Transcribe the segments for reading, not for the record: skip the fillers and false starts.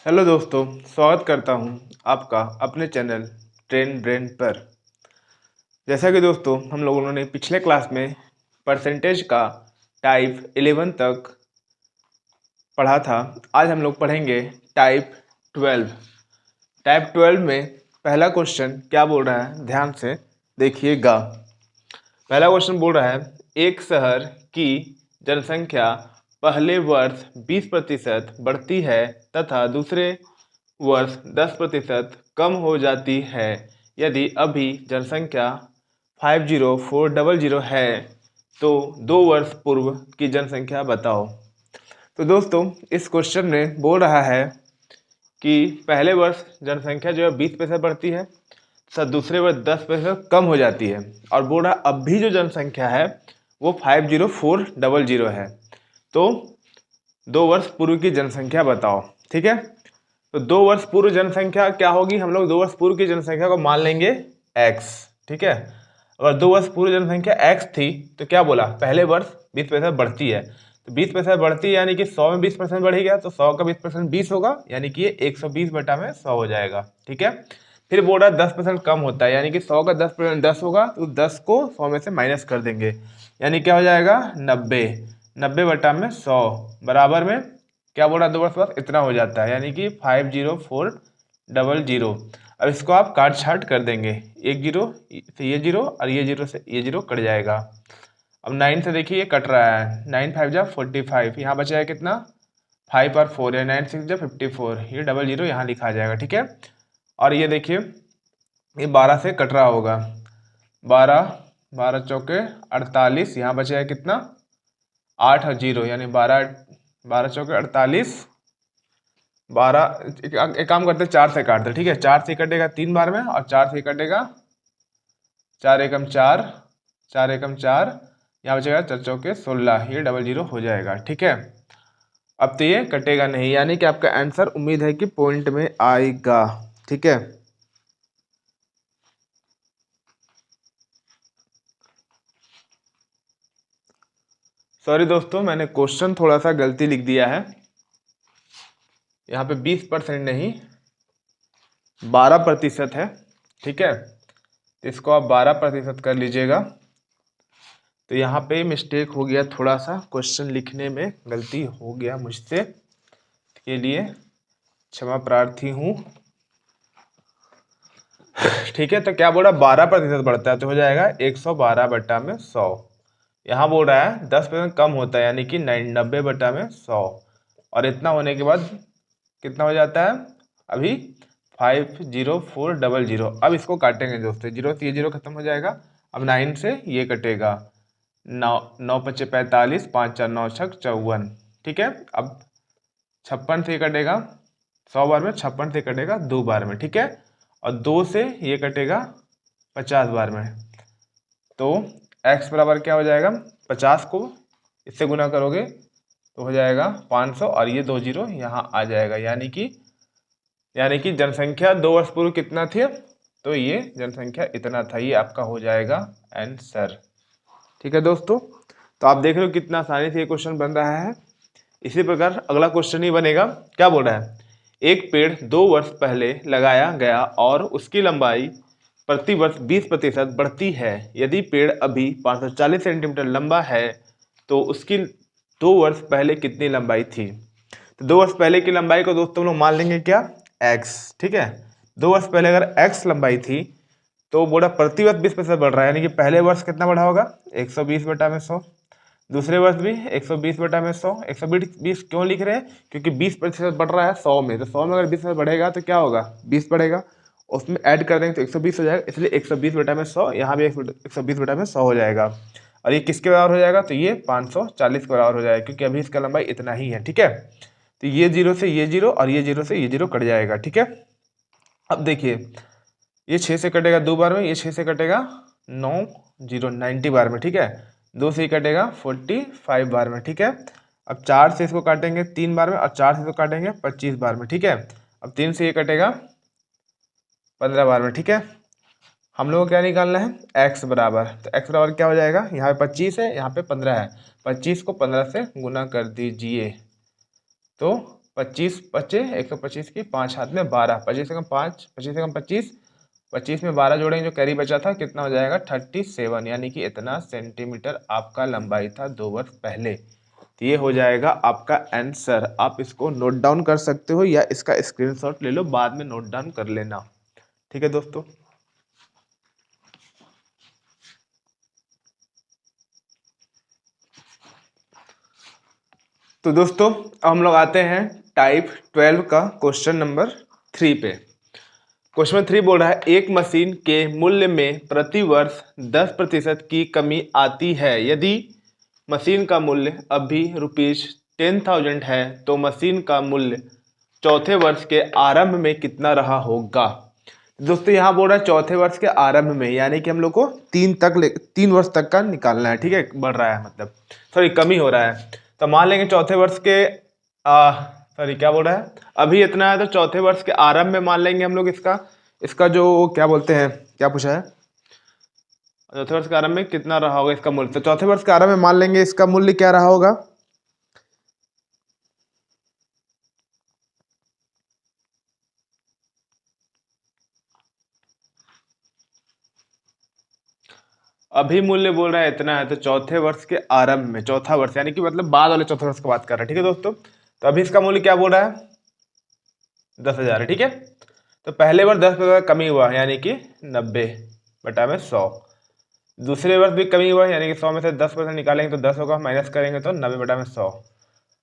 Hello दोस्तों, स्वागत करता हूं आपका अपने चैनल ट्रेन ब्रेन पर। जैसा कि दोस्तों हम लोगों ने पिछले क्लास में परसेंटेज का टाइप 11 तक पढ़ा था। आज हम लोग पढ़ेंगे टाइप 12। टाइप 12 में पहला क्वेश्चन क्या बोल रहा है, ध्यान से देखिएगा। पहला क्वेश्चन बोल रहा है, एक शहर की जनसंख्या पहले वर्ष 20% बढ़ती है तथा दूसरे वर्ष 10% कम हो जाती है। यदि अभी जनसंख्या 50400 है तो 2 वर्ष पूर्व की जनसंख्या बताओ। तो दोस्तों इस क्वेश्चन में बोल रहा है कि पहले वर्ष जनसंख्या जो है 20% बढ़ती है, सर दूसरे वर्ष 10% कम हो जाती है, और बोल रहा अभी जो जनसंख्या है वो 50400 है। तो 2 वर्ष पूर्व की जनसंख्या बताओ। ठीक है, तो 2 वर्ष पूर्व जनसंख्या क्या होगी, हम लोग 2 वर्ष पूर्व की जनसंख्या को मान लेंगे x। ठीक है, अगर 2 वर्ष पूर्व जनसंख्या x थी तो क्या बोला, पहले वर्ष 20% बढ़ती है, तो 20% बढ़ती है यानी कि 100 में 20% बढ़ेगा, तो 100 का 20% 20 होगा, यानी कि ये 120/100 हो जाएगा। ठीक है, फिर बोल रहा 10% कम होता है, यानी कि 100 का 10% 10 होगा, तो 10 को 100 में से माइनस कर देंगे, यानी क्या हो जाएगा 90। 90/100 बराबर में क्या बोल रहा 2 वर्ष बाद इतना हो जाता है, यानी कि 50400। अब इसको आप काट छाट कर देंगे, एक जीरो से ये जीरो और ये जीरो से ये जीरो कट जाएगा। अब 9 से देखिए ये कट रहा है, 9 5 जा 45, यहाँ बचा है कितना 5 और 4 है, 9 6 जा 54, ये 00 यहाँ लिखा जाएगा। ठीक है, और ये देखिए ये 12 से कट रहा होगा, 12 12 चौके 48, यहाँ बचा है कितना 8 और 0, यानी 12 12 चौके 48, 12 एक काम करते 4 से काटते। ठीक है, 4 से कटेगा 3 बार में, और 4 से कटेगा 4 एकम 4, 4 एकम 4, यहाँ बचेगा 4 चौके 16, ये 00 हो जाएगा। ठीक है, अब तो ये कटेगा नहीं, यानी कि आपका आंसर उम्मीद है कि पॉइंट में आएगा। ठीक है, सॉरी दोस्तों, मैंने क्वेश्चन थोड़ा सा गलती लिख दिया है, यहाँ पे 20% नहीं 12% है। ठीक है, तो इसको आप 12% कर लीजिएगा। तो यहाँ पे मिस्टेक हो गया, थोड़ा सा क्वेश्चन लिखने में गलती हो गया मुझसे, के लिए क्षमा प्रार्थी हूँ। ठीक है, तो क्या बोल रहा 12% बढ़ता है तो हो जाएगा 112/100। यहाँ बोल रहा है 10% कम होता है, यानी कि 90/100, और इतना होने के बाद कितना हो जाता है अभी 50400। अब इसको काटेंगे दोस्तों, जीरो से ये जीरो खत्म हो जाएगा, अब 9 से ये कटेगा, 9 9 5 45, 5 4 9 6 54। ठीक है, अब 56 से कटेगा 100 बार में, 56 से कटेगा 2 बार में। ठीक है, और 2 से ये कटेगा 50 बार में, तो x बराबर क्या हो जाएगा, 50 को इससे गुना करोगे तो हो जाएगा 500, और ये 2 जीरो यहाँ आ जाएगा, यानी कि जनसंख्या 2 वर्ष पूर्व कितना थी, तो ये जनसंख्या इतना था, ये आपका हो जाएगा आंसर। ठीक है दोस्तों, तो आप देख रहे हो कितना आसानी से ये क्वेश्चन बन रहा है। इसी प्रकार अगला क्वेश्चन ही बनेगा। क्या बोल रहा है, एक पेड़ 2 वर्ष पहले लगाया गया और उसकी लंबाई प्रति वर्ष 20% बढ़ती है। यदि पेड़ अभी 540 सेंटीमीटर लंबा है तो उसकी 2 वर्ष पहले कितनी लंबाई थी। तो 2 वर्ष पहले की लंबाई को दोस्तों लोग मान लेंगे क्या, x। ठीक है, 2 वर्ष पहले अगर x लंबाई थी तो बोला प्रति वर्ष 20% बढ़ रहा है, यानी कि पहले वर्ष कितना बढ़ा होगा 120/100, दूसरे वर्ष भी 120/100। 120 क्यों लिख रहे हैं, क्योंकि 20% बढ़ रहा है 100 में, तो 100 में अगर 20% बढ़ेगा तो क्या होगा 20 बढ़ेगा, उसमें ऐड कर देंगे तो 120 हो जाएगा, इसलिए 120/100, यहाँ भी 120/100 हो जाएगा, और ये किसके बराबर हो जाएगा, तो ये 540 के बराबर हो जाएगा, क्योंकि अभी इसका लंबाई इतना ही है। ठीक है, तो ये जीरो से ये जीरो और ये जीरो से ये जीरो कट जाएगा। ठीक है, अब देखिए ये 6 से कटेगा 2 बार में, ये 6 से कटेगा 90 बार में। ठीक है, 2 से ही कटेगा 45 बार में। ठीक है, अब 4 से इसको काटेंगे 3 बार में, और 4 से इसको काटेंगे 25 बार में। ठीक है, अब 3 से ये कटेगा 15 बार में। ठीक है, हम लोग को क्या निकालना है, x बराबर, तो x बराबर क्या हो जाएगा, यहाँ पे 25 है, यहाँ पे 15 है, 25 को 15 से गुना कर दीजिए, तो 25 बचे, 125 की 5 हाथ में 12, 25 से कम 5, 25 से कम 25, 25 में 12 जोड़ेंगे, जो कैरी बचा था कितना हो जाएगा 37, यानी कि इतना सेंटीमीटर आपका लंबाई था 2 वर्ष पहले। तो ये हो जाएगा आपका आंसर। आप इसको नोट डाउन कर सकते हो या इसका स्क्रीनशॉट ले लो, बाद में नोट डाउन कर लेना। ठीक है दोस्तों। तो दोस्तों हम लोग आते हैं टाइप 12 का क्वेश्चन नंबर 3 पे। क्वेश्चन नंबर 3 बोल रहा है एक मशीन के मूल्य में प्रति वर्ष 10% की कमी आती है। यदि मशीन का मूल्य अभी ₹10,000 है तो मशीन का मूल्य चौथे वर्ष के आरंभ में कितना रहा होगा। दोस्तों यहाँ बोल रहा है चौथे वर्ष के आरंभ में, यानी कि हम लोग को 3 वर्ष तक का निकालना है। ठीक है, बढ़ रहा है मतलब सॉरी कमी हो रहा है। तो मान लेंगे चौथे वर्ष के सॉरी क्या बोल रहा है, अभी इतना है तो चौथे वर्ष के आरंभ में मान लेंगे हम लोग इसका जो क्या बोलते हैं, क्या पूछा है, चौथे वर्ष के आरंभ में कितना रहा होगा इसका मूल्य। तो चौथे वर्ष के आरंभ में मान लेंगे इसका मूल्य क्या रहा होगा। अभी मूल्य बोल रहा है इतना है तो चौथे वर्ष के आरंभ में, चौथा वर्ष यानी कि मतलब बाद वाले चौथे वर्ष की बात कर रहा है। ठीक है दोस्तों, तो अभी इसका मूल्य क्या बोल रहा है 10,000 है। ठीक है, तो पहले वर्ष 10% कमी हुआ यानी कि 90/100। दूसरे वर्ष भी कमी हुआ यानी कि 100 में से 10% निकालेंगे तो 10 होगा, माइनस करेंगे तो 90/100।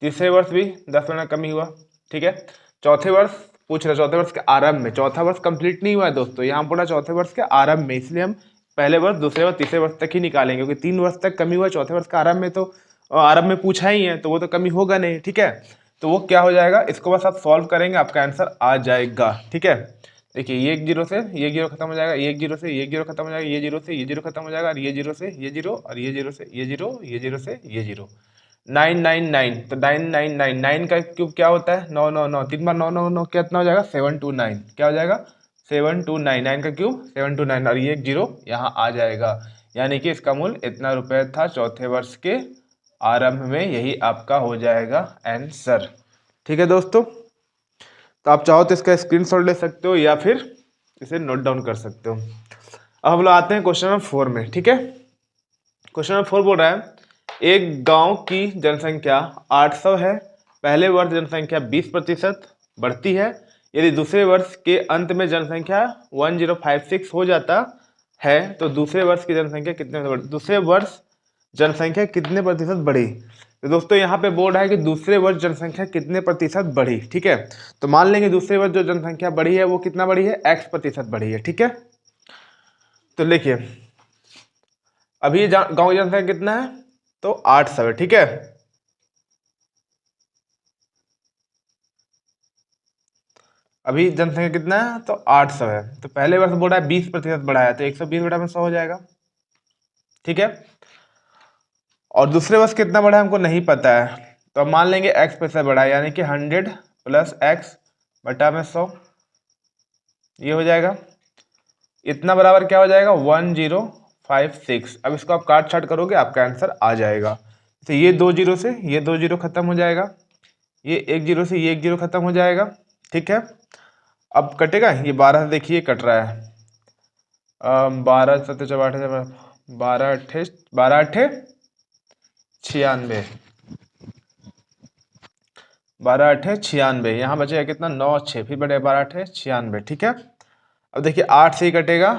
तीसरे वर्ष भी 10% कमी हुआ। ठीक है, चौथे वर्ष पूछ रहे, चौथे वर्ष के आरंभ में, चौथा वर्ष कंप्लीट नहीं हुआ है दोस्तों, यहाँ बोला चौथे वर्ष के आरंभ में, इसलिए हम पहले वर्ष दूसरे वर्ष तीसरे वर्ष तक ही निकालेंगे, क्योंकि 3 वर्ष तक कमी हुआ है। चौथे वर्ष के आरंभ में तो आरंभ में पूछा ही है तो वो तो कमी होगा नहीं। ठीक है, तो वो क्या हो जाएगा, इसको बस आप सॉल्व करेंगे आपका आंसर आ जाएगा। ठीक है, देखिए ये एक जीरो से ये जीरो खत्म हो जाएगा, ये एक जीरो से ये जीरो खत्म हो जाएगा, ये जीरो से ये जीरो खत्म हो जाएगा, और ये जीरो से ये जीरो, और ये जीरो से ये जीरो, ये जीरो से ये जीरो। 999, तो 999 का क्यूब क्या होता है 999, 3 बार 999 कितना हो जाएगा 729, क्या हो जाएगा 729, 9 का क्यूब 729, और ये एक जीरो यहाँ आ जाएगा, यानी कि इसका मूल्य इतना रुपए था चौथे वर्ष के आरंभ में। यही आपका हो जाएगा आंसर। ठीक है दोस्तों, तो आप चाहो तो इसका स्क्रीनशॉट ले सकते हो या फिर इसे नोट डाउन कर सकते हो। अब हम लोग आते हैं क्वेश्चन नंबर 4 में। ठीक है, क्वेश्चन नंबर 4 बोल रहा है एक गांव की जनसंख्या 800 है, पहले वर्ष जनसंख्या 20% बढ़ती है। यदि दूसरे वर्ष के अंत में जनसंख्या 1056 हो जाता है तो दूसरे वर्ष की जनसंख्या दूसरे वर्ष जनसंख्या कितने प्रतिशत बढ़ी। तो दोस्तों यहाँ पे बोल रहा है कि दूसरे वर्ष जनसंख्या कितने प्रतिशत बढ़ी। ठीक है, तो मान लेंगे दूसरे वर्ष जो जनसंख्या बढ़ी है वो कितना बढ़ी है, x% बढ़ी है। ठीक है, तो देखिए अभी गांव की जनसंख्या कितना है तो 800 है। ठीक है, अभी जनसंख्या कितना है तो 800 है, तो पहले वर्ष बोल रहा है 20% बढ़ा है तो 120/100 हो जाएगा। ठीक है, और दूसरे वर्ष कितना बढ़ा है हमको नहीं पता है, तो अब मान लेंगे x% बढ़ा है, यानी कि 100 + x/100 ये हो जाएगा। इतना बराबर क्या हो जाएगा 1056। अब इसको आप काट छाट करोगे आपका आंसर आ जाएगा। तो ये 2 जीरो से ये 2 जीरो खत्म हो जाएगा, ये 1 जीरो से ये 1 जीरो खत्म हो जाएगा। ठीक है, अब कटेगा ये 12 से, देखिए कट रहा है 12 7 4 8 12 अट्ठे 96, 12 अट्ठे 96, यहाँ बचेगा कितना 9 6, फिर बढ़ेगा 12 अट्ठे 96। ठीक है, अब देखिए 8 से ही कटेगा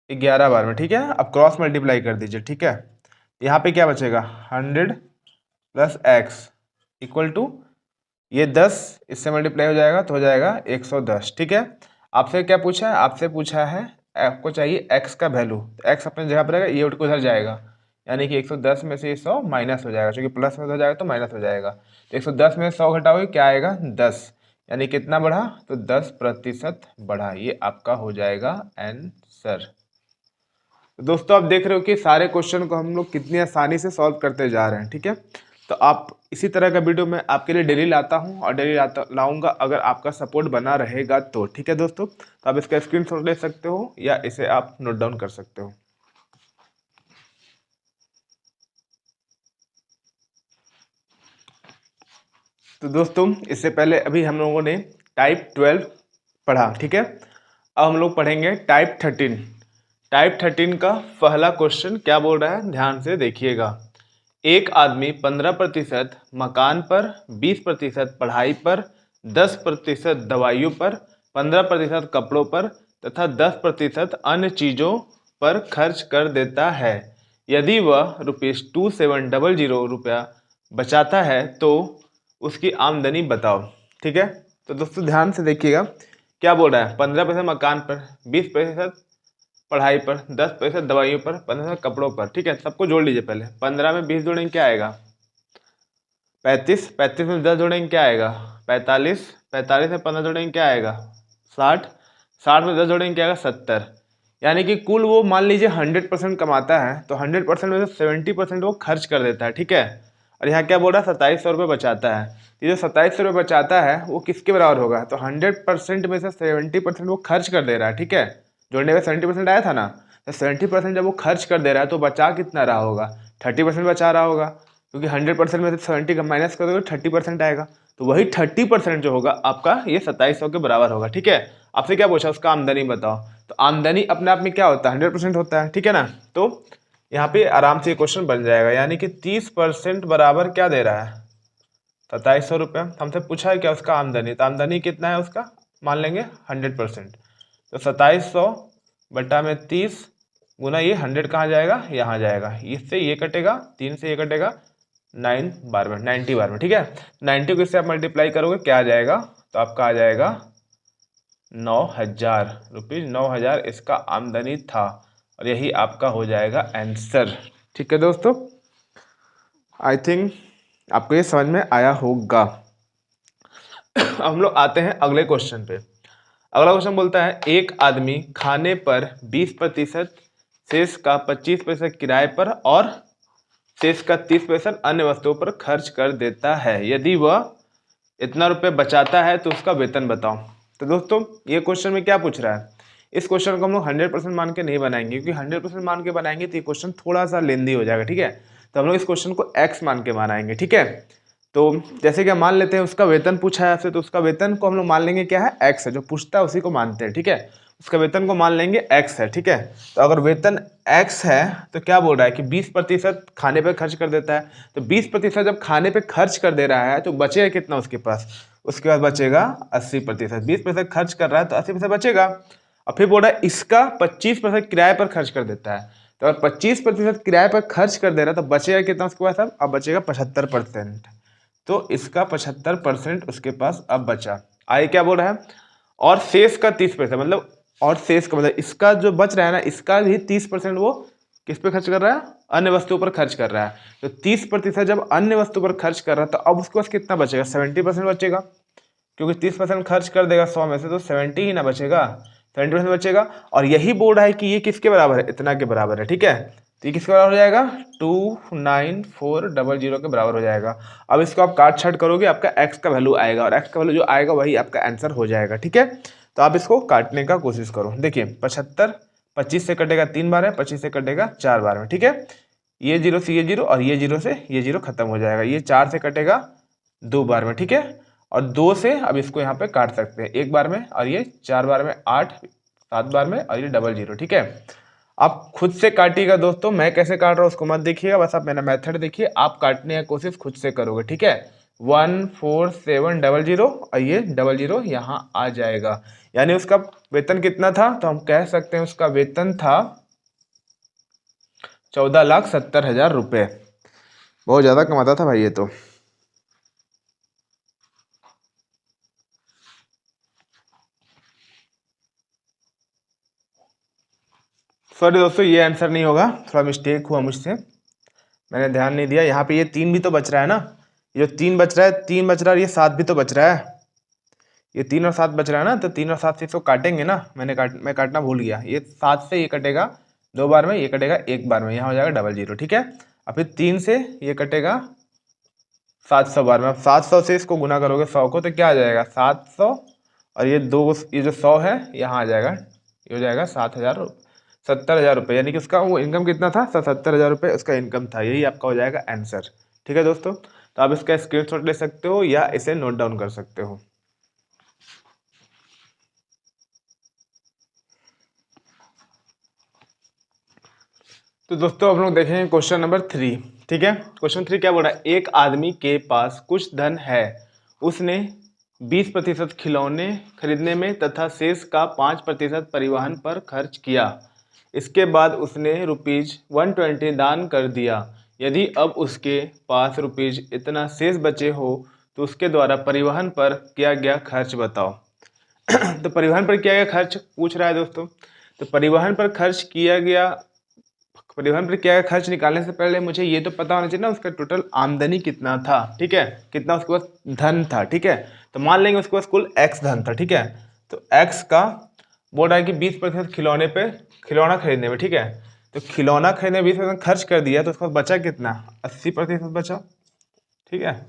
11 बार में। ठीक है, अब क्रॉस मल्टीप्लाई कर दीजिए। ठीक है, यहाँ पे क्या बचेगा 100 + x इक्वल टू ये 10 इससे मल्टीप्लाई हो जाएगा तो हो जाएगा 110। ठीक है, आपसे क्या पूछा है, आपसे पूछा है आपको चाहिए x का वैल्यू, तो x अपने जगह पर रहेगा, ये उधर जाएगा, यानी कि 110 में से ये 100 माइनस हो जाएगा, क्योंकि प्लस में हो जाएगा तो माइनस हो जाएगा। तो 110 में 100 घटाओगे क्या आएगा 10, यानी कितना बढ़ा तो 10% बढ़ा। ये आपका हो जाएगा आंसर। तो दोस्तों आप देख रहे हो कि सारे क्वेश्चन को हम लोग कितनी आसानी से सॉल्व करते जा रहे हैं। ठीक है, तो आप इसी तरह का वीडियो मैं आपके लिए डेली लाता हूं और डेली लाऊंगा अगर आपका सपोर्ट बना रहेगा तो। ठीक है दोस्तों, तो आप इसका स्क्रीनशॉट ले सकते हो या इसे आप नोट डाउन कर सकते हो। तो दोस्तों इससे पहले अभी हम लोगों ने टाइप 12 पढ़ा, ठीक है। अब हम लोग पढ़ेंगे टाइप 13। टाइप 13 का पहला क्वेश्चन क्या बोल रहा है, ध्यान से देखिएगा। एक आदमी 15% मकान पर, 20% पढ़ाई पर, 10% दवाइयों पर, 15% कपड़ों पर तथा 10% अन्य चीज़ों पर खर्च कर देता है। यदि वह ₹2700 रुपया बचाता है तो उसकी आमदनी बताओ, ठीक है। तो दोस्तों ध्यान से देखिएगा क्या बोल रहा है। 15% मकान पर, 20% पढ़ाई पर, 10% दवाइयों पर, 15% कपड़ों पर, ठीक है। सबको जोड़ लीजिए पहले। 15 में 20 जोड़ेंगे क्या आएगा 35, 35 में 10 जोड़ेंगे क्या आएगा 45, 45 में 15 जोड़ेंगे क्या आएगा 60, 60 में 10 जोड़ेंगे क्या आएगा 70। यानी कि कुल वो मान लीजिए 100% कमाता है तो 100% में से 70% वो खर्च कर देता है, ठीक है। और यहाँ क्या बोल रहा है 2700 रुपये बचाता है। ये जो 2700 रुपये बचाता है वो किसके बराबर होगा, तो 100% में से 70% वो खर्च कर दे रहा है, ठीक है। जोड़ने में 70% आया था ना, तो 70% जब वो खर्च कर दे रहा है तो बचा कितना रहा होगा 30% बचा रहा होगा, क्योंकि 100% में से 70 का माइनस कर दोगे 30% आएगा। तो वही 30% जो होगा आपका ये 2700 के बराबर होगा, ठीक है। आपसे क्या पूछा, उसका आमदनी बताओ। तो आमदनी अपने आप में क्या होता है 100% होता है, ठीक है ना। तो यहाँ पे आराम से क्वेश्चन बन जाएगा, यानी कि 30% बराबर क्या दे रहा है 2700 रुपये। हमसे पूछा है क्या उसका आमदनी, तो आमदनी कितना है उसका, मान लेंगे 100%। तो 2700 बटा में 30 गुना ये 100 कहाँ जाएगा, यहाँ जाएगा। इससे ये कटेगा, 3 से ये कटेगा, 9 बार में 90 बार में, ठीक है। 90 को इससे आप मल्टीप्लाई करोगे क्या आ जाएगा, तो आपका आ जाएगा 9000 रुपीज़। 9000 इसका आमदनी था और यही आपका हो जाएगा आंसर, ठीक है दोस्तों। आई थिंक आपको ये समझ में आया होगा। हम लोग आते हैं अगले क्वेश्चन पे। अगला क्वेश्चन बोलता है एक आदमी खाने पर 20%, शेष का 25% किराए पर और शेष का 30% अन्य वस्तुओं पर खर्च कर देता है। यदि वह इतना रुपये बचाता है तो उसका वेतन बताओ। तो दोस्तों ये क्वेश्चन में क्या पूछ रहा है, इस क्वेश्चन को हम लोग 100% मान के नहीं बनाएंगे, क्योंकि 100% मान के बनाएंगे तो ये क्वेश्चन थोड़ा सा लेंदी हो जाएगा, ठीक है। तो हम लोग इस क्वेश्चन को x मान के बनाएंगे, ठीक है। तो जैसे कि मान लेते हैं उसका वेतन पूछा है आपसे, तो उसका वेतन को हम लोग मान लेंगे क्या है x है, जो पूछता है उसी को मानते हैं, ठीक है। उसका वेतन को मान लेंगे x है, ठीक है। तो अगर वेतन x है तो क्या बोल रहा है कि 20% खाने पे खर्च कर देता है। तो 20% जब खाने पे खर्च कर दे रहा है तो बचेगा कितना उसके पास, उसके बाद बचेगा 80%। 20% खर्च कर रहा है तो 80% बचेगा। और फिर बोल रहा है इसका 25% किराए पर खर्च कर देता है। तो अगर 25% किराए पर खर्च कर दे रहा है तो बचेगा कितना उसके पास, अब बचेगा 75%। तो इसका 75% उसके पास अब बचा। आगे क्या बोल रहा है, और शेष का 30%, मतलब और शेष का मतलब इसका जो बच रहा है ना, इसका भी 30% वो किस पे खर्च कर रहा है, अन्य वस्तुओं पर खर्च कर रहा है। तो 30% जब अन्य वस्तु पर खर्च कर रहा है तो अब उसके पास कितना बचेगा, 70% बचेगा, क्योंकि 30% खर्च कर देगा 100 में से तो 70 ही ना बचेगा, 70% बचेगा। और यही बोल रहा है कि ये किसके बराबर है, इतना के बराबर है, ठीक है। तो ये किसके बराबर हो जाएगा 29400 के बराबर हो जाएगा। अब इसको आप काट छाट करोगे आपका x का वैल्यू आएगा, और x का वैल्यू जो आएगा वही आपका आंसर हो जाएगा, ठीक है। तो आप इसको काटने का कोशिश करो। देखिए 75, 25 से कटेगा 3 बार में, 25 से कटेगा 4 बार में, ठीक है। ये 0 से ये 0 और ये 0 से ये 0 खत्म हो जाएगा। ये 4 से कटेगा 2 बार में, ठीक है। और 2 से अब इसको यहाँ पे काट सकते हैं 1 बार में, और ये 4 बार में, 8 7 बार में, और ये 00, ठीक है। आप खुद से काटिएगा दोस्तों, मैं कैसे काट रहा हूँ उसको मत देखिएगा, बस आप मेरा मेथड देखिए, आप काटने की कोशिश खुद से करोगे, ठीक है। 14700 और ये 00 यहाँ आ जाएगा। यानी उसका वेतन कितना था, तो हम कह सकते हैं उसका वेतन था 14,70,000 रुपये। बहुत ज़्यादा कमाता था भाई ये तो। सॉरी दोस्तों ये आंसर नहीं होगा, थोड़ा मिस्टेक हुआ मुझसे, मैंने ध्यान नहीं दिया। यहाँ पे ये 3 भी तो बच रहा है ना, ये जो 3 बच रहा है, 3 बच रहा है, ये 7 भी तो बच रहा है, ये 3 और 7 बच रहा है ना। तो 3 और 7 से इसको काटेंगे ना, मैं काटना भूल गया। ये 7 से ये कटेगा 2 बार में, ये कटेगा 1 बार में, यहाँ हो जाएगा 00, ठीक है। और फिर 3 से ये कटेगा 700 बार में। अब 700 से इसको गुना करोगे 100 को तो क्या आ जाएगा 700, और ये 2, ये जो 100 है यहाँ आ जाएगा, ये हो जाएगा 70,000 रुपये। यानी कि उसका वो इनकम कितना था 70,000 रुपये उसका इनकम था। यही आपका हो जाएगा आंसर, ठीक है दोस्तों। तो आप इसका स्क्रीनशॉट ले सकते हो या इसे नोट डाउन कर सकते हो। तो दोस्तों अब लोग देखेंगे क्वेश्चन नंबर 3। ठीक है, क्वेश्चन 3 क्या बोल रहा है, एक आदमी के पास कुछ धन है, उसने 20% खिलौने खरीदने में तथा शेष का 5% परिवहन पर खर्च किया। इसके बाद उसने ₹120 दान कर दिया। यदि अब उसके पास रुपीज इतना शेष बचे हो तो उसके द्वारा परिवहन पर किया गया खर्च बताओ। तो परिवहन पर किया गया खर्च पूछ रहा है दोस्तों। तो परिवहन पर किया गया खर्च निकालने से पहले मुझे ये तो पता होना चाहिए ना उसका टोटल आमदनी कितना था। ठीक है, कितना उसके पास धन था। ठीक है, तो मान लेंगे उसके पास कुल x धन था। ठीक है, तो x का बोल रहा है कि 20% खिलौना खरीदने में। ठीक है, तो खिलौना खरीदने में 20% खर्च कर दिया तो उसके पास बचा कितना, 80% बचा। ठीक है,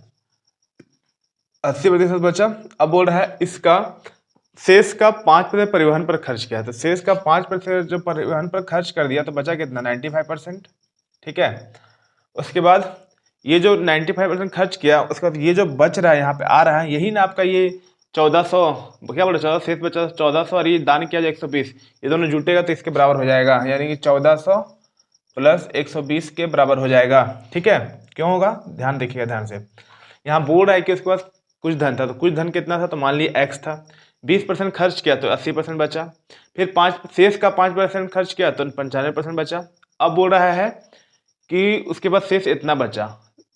80% बचा। अब बोल रहा है इसका शेष का 5% परिवहन पर खर्च किया, तो शेष का 5% जो परिवहन पर खर्च कर दिया तो बचा कितना, 95%। ठीक है, उसके बाद ये जो 95% खर्च किया उसके बाद ये जो बच रहा है यहाँ पे आ रहा है, यही ना आपका ये 1400 क्या बोले 1400 शेष बचा 1400 और ये दान किया जाए 120, ये दोनों जुटेगा तो इसके बराबर हो जाएगा, यानी कि 1400 प्लस 120 के बराबर हो जाएगा। ठीक है, क्यों होगा ध्यान देखिएगा ध्यान से। यहाँ बोल रहा है कि उसके पास कुछ धन था, तो कुछ धन कितना था, तो मान लिया x था, 20% खर्च किया तो 80% बचा, फिर शेष का 5% खर्च किया तो 95% बचा। अब बोल रहा है कि उसके बाद शेष इतना बचा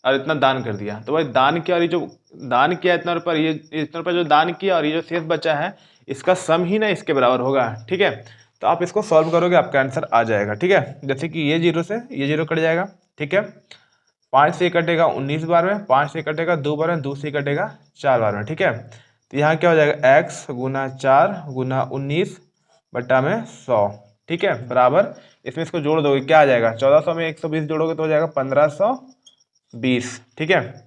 और इतना दान कर दिया, तो भाई दान किया और ये जो दान किया इतना रुपये, ये इतना रुपये जो दान किया और ये जो शेष बचा है इसका सम ही ना इसके बराबर होगा। ठीक है, तो आप इसको सॉल्व करोगे आपका आंसर आ जाएगा। ठीक है, जैसे कि ये 0 से ये 0 कट जाएगा। ठीक है, 5 से कटेगा 19 बार में, 5 से कटेगा 2 बार में, 2 से कटेगा 4 बार में। ठीक है, तो यहाँ क्या हो जाएगा x गुना 4 गुना 19 बट्टा में 100। ठीक है, बराबर इसमें इसको जोड़ दोगे क्या आ जाएगा, 1400 में 120 जोड़ोगे तो हो जाएगा 1520। ठीक है,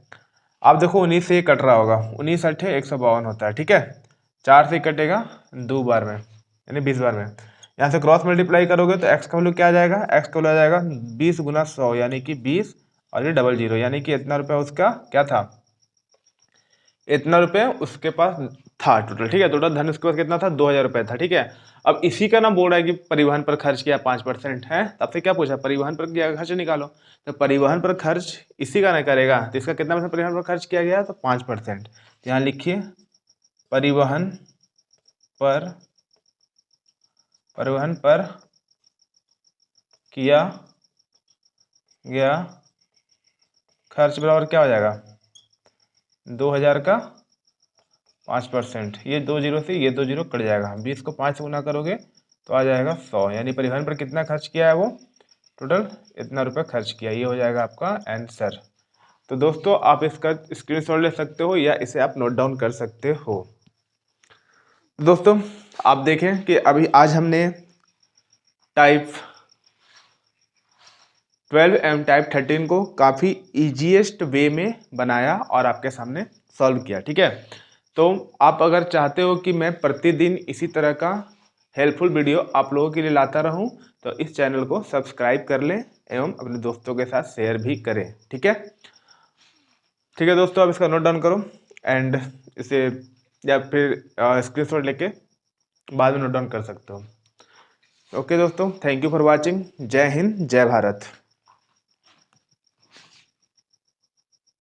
अब देखो 19 से ये कट रहा होगा, 19 अट्ठे 152 होता है। ठीक है, 4 से कटेगा 2 बार में यानी 20 बार में, यहाँ से क्रॉस मल्टीप्लाई करोगे तो x का वैल्यू क्या आ जाएगा, x का वैल्यू आ जाएगा 20 गुना 100 यानी कि 20 और ये 00 यानी कि इतना रुपया उसका क्या था, इतना रुपये उसके पास था टोटल। ठीक है, टोटल धन उसके पास कितना था, 2000 रुपये था। ठीक है, अब इसी का ना बोल रहा है कि परिवहन पर खर्च किया 5% है, तब से क्या पूछा, परिवहन पर किया खर्च निकालो। तो परिवहन पर खर्च इसी का ना करेगा, तो इसका कितना % परिवहन पर खर्च किया गया, तो 5%। यहाँ लिखिए परिवहन पर किया गया खर्च बराबर क्या हो जाएगा, 2000 का 5%। ये 2 0 से ये 2 0 कट जाएगा, 20 को 5 से गुना करोगे तो आ जाएगा 100, यानी परिवहन पर कितना खर्च किया है, वो टोटल इतना रुपये खर्च किया। ये हो जाएगा आपका आंसर। तो दोस्तों आप इसका स्क्रीनशॉट ले सकते हो या इसे आप नोट डाउन कर सकते हो। दोस्तों आप देखें कि अभी आज हमने टाइप 12 एवं टाइप 13 को काफ़ी ईजीएस्ट वे में बनाया और आपके सामने सॉल्व किया। ठीक है, तो आप अगर चाहते हो कि मैं प्रतिदिन इसी तरह का हेल्पफुल वीडियो आप लोगों के लिए लाता रहूं तो इस चैनल को सब्सक्राइब कर लें एवं अपने दोस्तों के साथ शेयर भी करें। ठीक है, ठीक है दोस्तों, आप इसका नोट डाउन करो एंड इसे या फिर स्क्रीनशॉट लेके बाद में नोट डाउन कर सकते हो। ओके दोस्तों, थैंक यू फॉर वॉचिंग। जय हिंद, जय भारत।